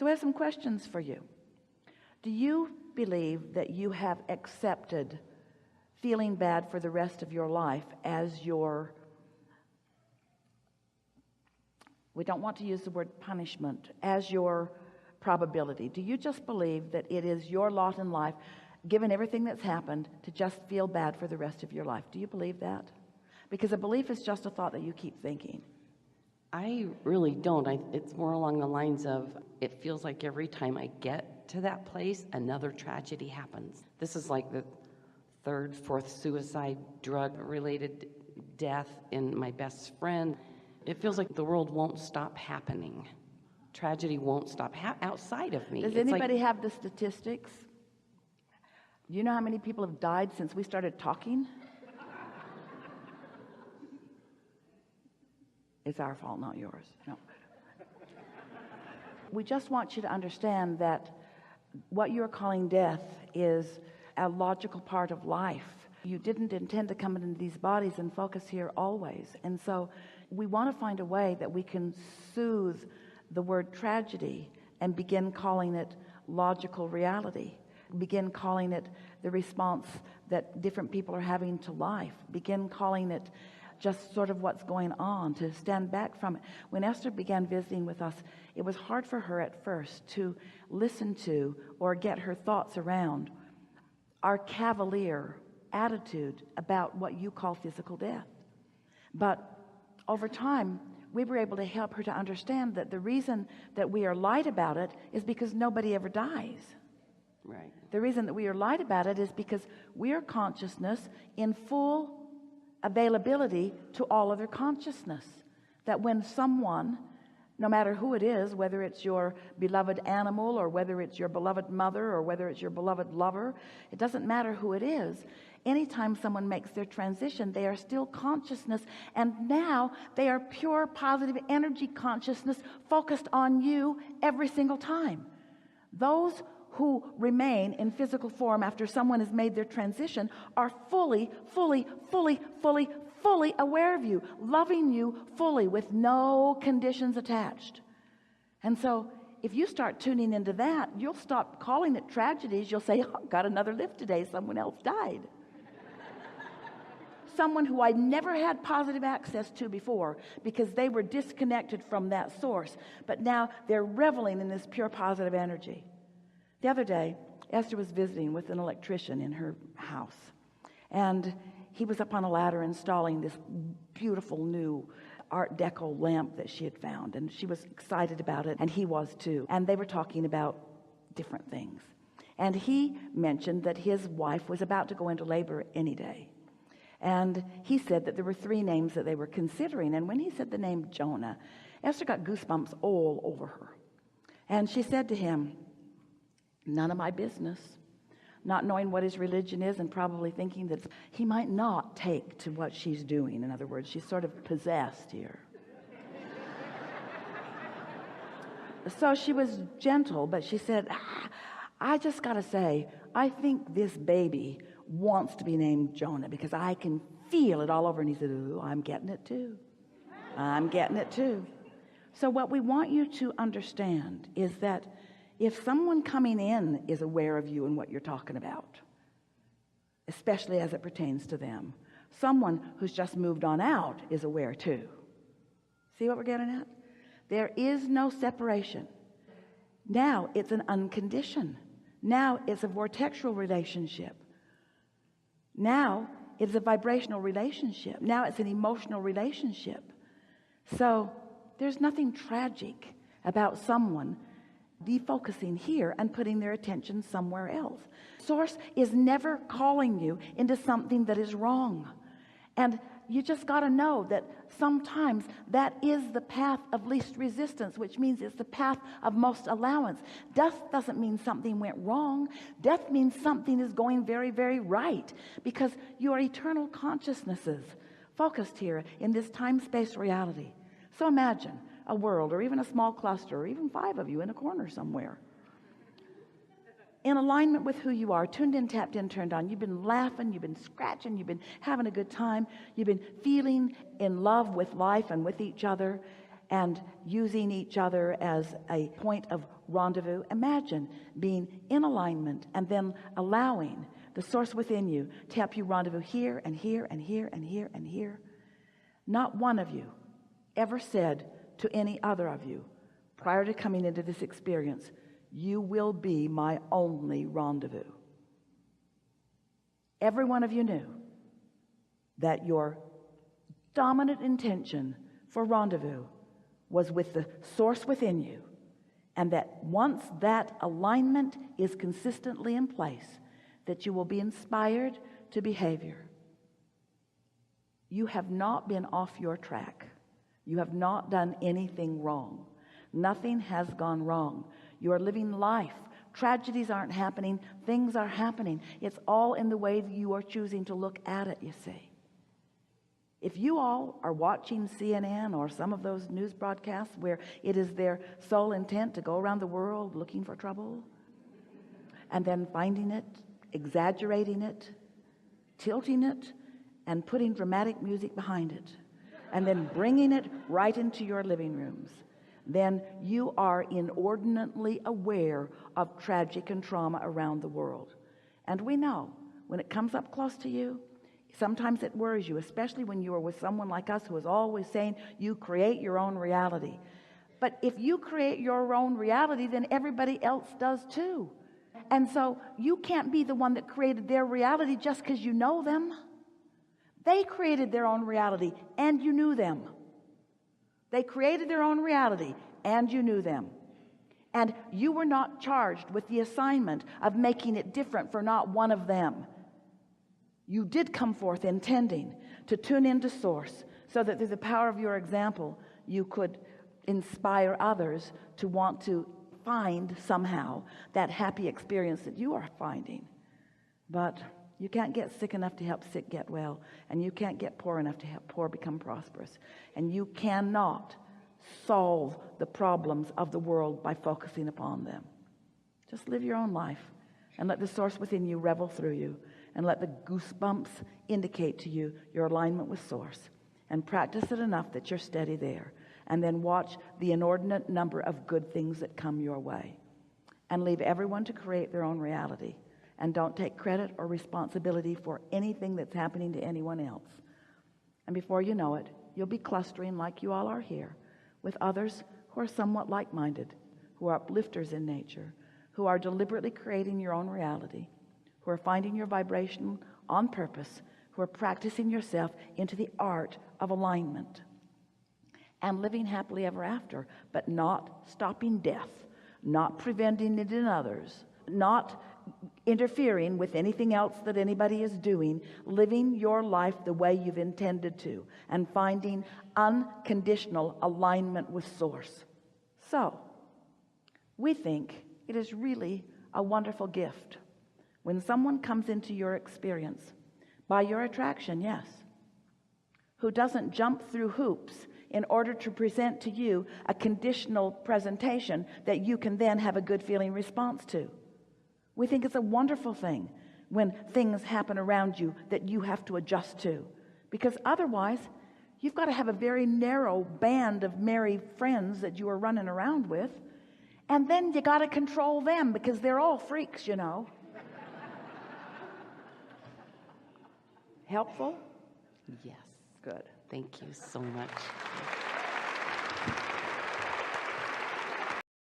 So I have some questions for you. Do you believe that you have accepted feeling bad for the rest of your life as your, we don't want to use the word punishment, as your probability? Do you just believe that it is your lot in life, given everything that's happened, to just feel bad for the rest of your life? Do you believe that? Because a belief is just a thought that you keep thinking. I really don't. It's more along the lines of, it feels like every time I get to that place, another tragedy happens. This is like the third, fourth suicide, drug-related death in my best friend. It feels like the world won't stop happening. Tragedy won't stop outside of me. Does anybody have the statistics? Do you know how many people have died since we started talking? It's our fault, not yours. No. We just want you to understand that what you're calling death is a logical part of life. You didn't intend to come into these bodies and focus here always. And so we want to find a way that we can soothe the word tragedy and begin calling it logical reality. Begin calling it the response that different people are having to life. Begin calling it just sort of what's going on, to stand back from it. When Esther began visiting with us, it was hard for her at first to listen to or get her thoughts around our cavalier attitude about what you call physical death. But over time, we were able to help her to understand that the reason that we are light about it is because nobody ever dies. Right. The reason that we are light about it is because we are consciousness in full availability to all other consciousness. That when someone, no matter who it is, whether it's your beloved animal or whether it's your beloved mother or whether it's your beloved lover, it doesn't matter who it is. Anytime someone makes their transition, they are still consciousness, and now they are pure positive energy consciousness focused on you every single time. Those who remain in physical form after someone has made their transition are fully aware of you, loving you fully with no conditions attached. And so if you start tuning into that, you'll stop calling it tragedies. You'll say, oh, got another lift today, someone else died. Someone who I never had positive access to before because they were disconnected from that source, but now they're reveling in this pure positive energy. The other day, Esther was visiting with an electrician in her house, and he was up on a ladder installing this beautiful new Art Deco lamp that she had found, and she was excited about it, and he was too. And they were talking about different things. And he mentioned that his wife was about to go into labor any day. And he said that there were 3 names that they were considering. And when he said the name Jonah, Esther got goosebumps all over her. And she said to him, none of my business. Not knowing what his religion is and probably thinking that he might not take to what she's doing. In other words, she's sort of possessed here. So she was gentle, but she said, I just got to say, I think this baby wants to be named Jonah because I can feel it all over. And he said, oh, I'm getting it too. I'm getting it too. So what we want you to understand is that if someone coming in is aware of you and what you're talking about, especially as it pertains to them, someone who's just moved on out is aware too. See what we're getting at? There is no separation. Now it's an unconditioned. Now it's a vortexual relationship. Now it's a vibrational relationship. Now it's an emotional relationship. So there's nothing tragic about someone defocusing here and putting their attention somewhere else. Source is never calling you into something that is wrong. And you just got to know that sometimes that is the path of least resistance, which means it's the path of most allowance. Death doesn't mean something went wrong. Death means something is going very, very right, because your eternal consciousnesses focused here in this time-space reality. So imagine a world, or even a small cluster, or even 5 of you in a corner somewhere, in alignment with who you are, tuned in, tapped in, turned on. You've been laughing, you've been scratching, you've been having a good time, you've been feeling in love with life and with each other, and using each other as a point of rendezvous. Imagine being in alignment and then allowing the source within you to help you rendezvous here and here and here and here and here. Not one of you ever said to any other of you prior to coming into this experience, you will be my only rendezvous. Every one of you knew that your dominant intention for rendezvous was with the source within you, and that once that alignment is consistently in place, that you will be inspired to behavior. You have not been off your track. You have not done anything wrong. Nothing has gone wrong. You are living life. Tragedies aren't happening. Things are happening. It's all in the way that you are choosing to look at it, you see. If you all are watching CNN or some of those news broadcasts where it is their sole intent to go around the world looking for trouble and then finding it, exaggerating it, tilting it, and putting dramatic music behind it, and then bringing it right into your living rooms, then you are inordinately aware of tragic and trauma around the world. And we know when it comes up close to you, sometimes it worries you, especially when you are with someone like us who is always saying you create your own reality. But if you create your own reality, then everybody else does too. And so you can't be the one that created their reality just because you know them. They created their own reality and you knew them. They created their own reality and you knew them. And you were not charged with the assignment of making it different for not one of them. You did come forth intending to tune into source so that through the power of your example, you could inspire others to want to find somehow that happy experience that you are finding. But you can't get sick enough to help sick get well, and you can't get poor enough to help poor become prosperous, and you cannot solve the problems of the world by focusing upon them. Just live your own life and let the source within you revel through you, and let the goosebumps indicate to you your alignment with source, and practice it enough that you're steady there, and then watch the inordinate number of good things that come your way, and leave everyone to create their own reality, and don't take credit or responsibility for anything that's happening to anyone else. And before you know it, you'll be clustering like you all are here with others who are somewhat like-minded, who are uplifters in nature, who are deliberately creating your own reality, who are finding your vibration on purpose, who are practicing yourself into the art of alignment and living happily ever after, but not stopping death, not preventing it in others, not interfering with anything else that anybody is doing, living your life the way you've intended to, and finding unconditional alignment with source. So, we think it is really a wonderful gift when someone comes into your experience by your attraction, yes, who doesn't jump through hoops in order to present to you a conditional presentation that you can then have a good feeling response to. We think it's a wonderful thing when things happen around you that you have to adjust to, because otherwise you've got to have a very narrow band of merry friends that you are running around with, and then you got to control them because they're all freaks, you know. Helpful? Yes. Good. Thank you so much.